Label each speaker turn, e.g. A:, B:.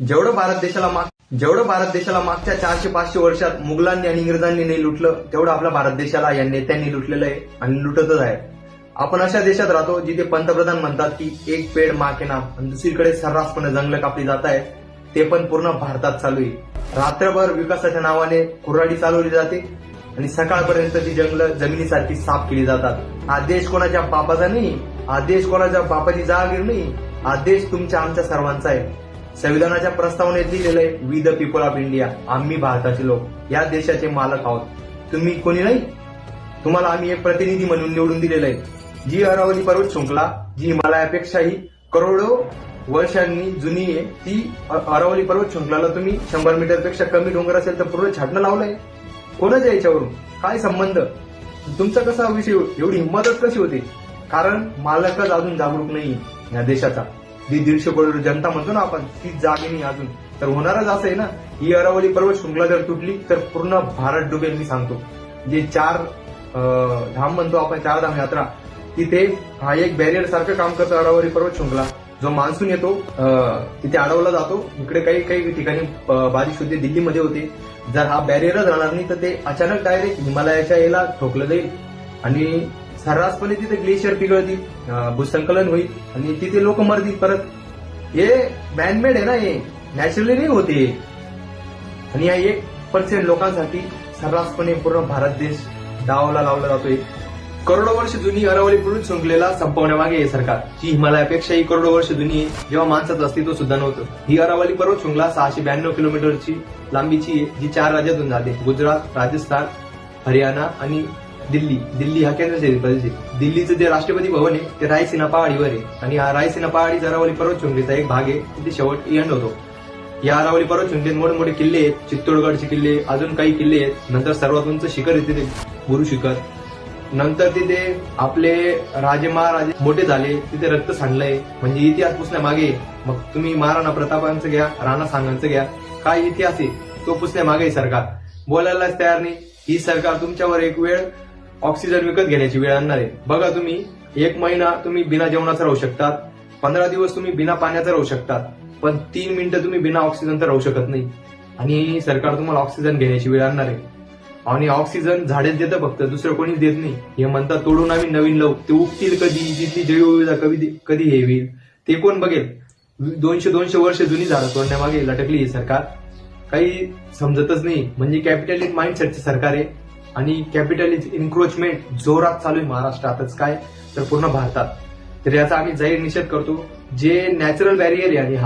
A: जेवढं भारत देशाला मागच्या 400-500 वर्षात मुघलांनी आणि इंग्रजांनी नाही लुटलं, तेवढं आपल्या भारत देशाला या नेत्यांनी लुटलेलं आहे आणि लुटतच आहे. आपण अशा देशात राहतो जिथे पंतप्रधान म्हणतात की एक पेड मा के नाम, आणि दुसरीकडे सर्रासपणे जंगलं कापली जात आहे, ते पण पूर्ण भारतात चालू आहे. रात्रभर विकासाच्या नावाने कुऱ्हाडी चालवली जाते आणि सकाळपर्यंत ती जंगलं जमिनीसारखी साफ केली जातात. हा देश कोणाच्या बापाचा नाही, हा देश कोणाच्या बापाची जागीर नाही, हा देश तुमच्या आमच्या सर्वांचा आहे. संविधानाच्या प्रस्तावनेत लिहिलेलं आहे, we the people of India, आम्ही भारताचे लोक या देशाचे मालक आहोत. तुम्ही कोणी नाही. तुम्हाला आम्ही एक प्रतिनिधी म्हणून निवडून दिलेलं आहे. जी अरावली पर्वत शृंखला जी हिमालयापेक्षाही करोडो वर्षांनी जुनी आहे, ती अरावली पर्वत शृंखलाला तुम्ही 100 मीटरपेक्षा कमी डोंगर असेल तर पूर्ण छाटणं लावलंय. कोणाच्या याच्यावरून काय संबंध? तुमचा कसा विषय, एवढी हिंमतच कशी होते? कारण मालकच अजून जागरूक नाही या देशाचा. 150 करोड जनता म्हणतो ना आपण, तीच जागी नाही अजून. तर होणारच असं आहे ना, ही अरावली पर्वत शृंखला जर तुटली तर पूर्ण भारत डुबेल. मी सांगतो, जे 4 धाम म्हणतो आपण, 4 धाम यात्रा, तिथे हा एक बॅरियर सारखं काम करतं अरावली पर्वत शृंखला. जो मान्सून येतो तिथे अडवला जातो. इकडे काही ठिकाणी बारिश होते, दिल्लीमध्ये होते. जर हा बॅरियरच राहणार नाही तर ते अचानक डायरेक्ट हिमालयाच्या याला ठोकलं जाईल आणि सर्रासपणे तिथे ग्लेशियर पिघळतील, भूसंकलन होईल आणि तिथे लोक मरतील परत. हे मॅनमेड आहे ना, हे नॅचरली नाही होते. आणि या 1% लोकांसाठी सर्रासपणे पूर्ण भारत देश डावला लावला जातोय. करोडो वर्ष जुनी अरावली पर्वत शृंखलेला संपवण्यामागे हे सरकार, जी हिमालयापेक्षाही करोडो वर्ष जुनी आहे, जेव्हा माणसाचं अस्तित्व सुद्धा नव्हतं. ही अरावली पर्वत शृंखला 692 किलोमीटरची लांबीची आहे, जी 4 राज्यातून जाते: गुजरात, राजस्थान, हरियाणा आणि दिल्ली हा केंद्रशासित प्रदेश आहे. दिल्लीचं जे राष्ट्रपती भवन आहे ते रायसीना पहाडीवर आहे आणि हा रायसीना पहाडी अरावली पर्वत शृंखलेचा एक भाग आहे. तिथे शेवट एंड होतो. या अरावली पर्वत शृंखलेत मोठे किल्ले आहेत, चित्तोडगडचे किल्ले, अजून काही किल्ले आहेत. नंतर सर्वात उंच शिखर आहे तिथे गुरु शिखर. नंतर तिथे आपले राजे महाराजे मोठे झाले, तिथे रक्त सांडलंय, म्हणजे इतिहास पुसण्यामागे. मग तुम्ही महाराणा प्रतापांचं घ्या, राणा सांगांचं घ्या, काय इतिहास आहे तो पुसण्यामागे सरकार बोलायलाच तयार नाही. ही सरकार तुमच्यावर एक वेळ ऑक्सिजन विकत घेण्याची वेळ आणणार आहे. बघा, तुम्ही 1 महिना तुम्ही बिना जेवणाचं राहू शकतात, 15 दिवस तुम्ही बिना पाण्याचं राहू शकतात, पण 3 मिनिटं तुम्ही बिना ऑक्सिजनचं राहू शकत नाही. आणि सरकार तुम्हाला ऑक्सिजन घेण्याची वेळ आणणार आहे. आणि ऑक्सिजन झाडेच देतं फक्त, दुसरं कोणीच देत नाही. हे म्हणतात तोडून आम्ही नवीन लावू, ते उगतील कधी, जिथली जैवविविधता कधी हे होईल ते कोण बघेल? 200 वर्ष जुनी झाडं तोडण्यामागे लटकली ही सरकार. काही समजतच नाही. म्हणजे कॅपिटलिस्ट माइंडसेटचं सरकार आहे आणि कॅपिटलिस्ट इन्क्रोचमेंट जोरात चालू आहे महाराष्ट्रातच काय तर पूर्ण भारतात. तर याचा आम्ही जाहीर निषेध करतो. जे नॅचरल बॅरियर आहे आणि हा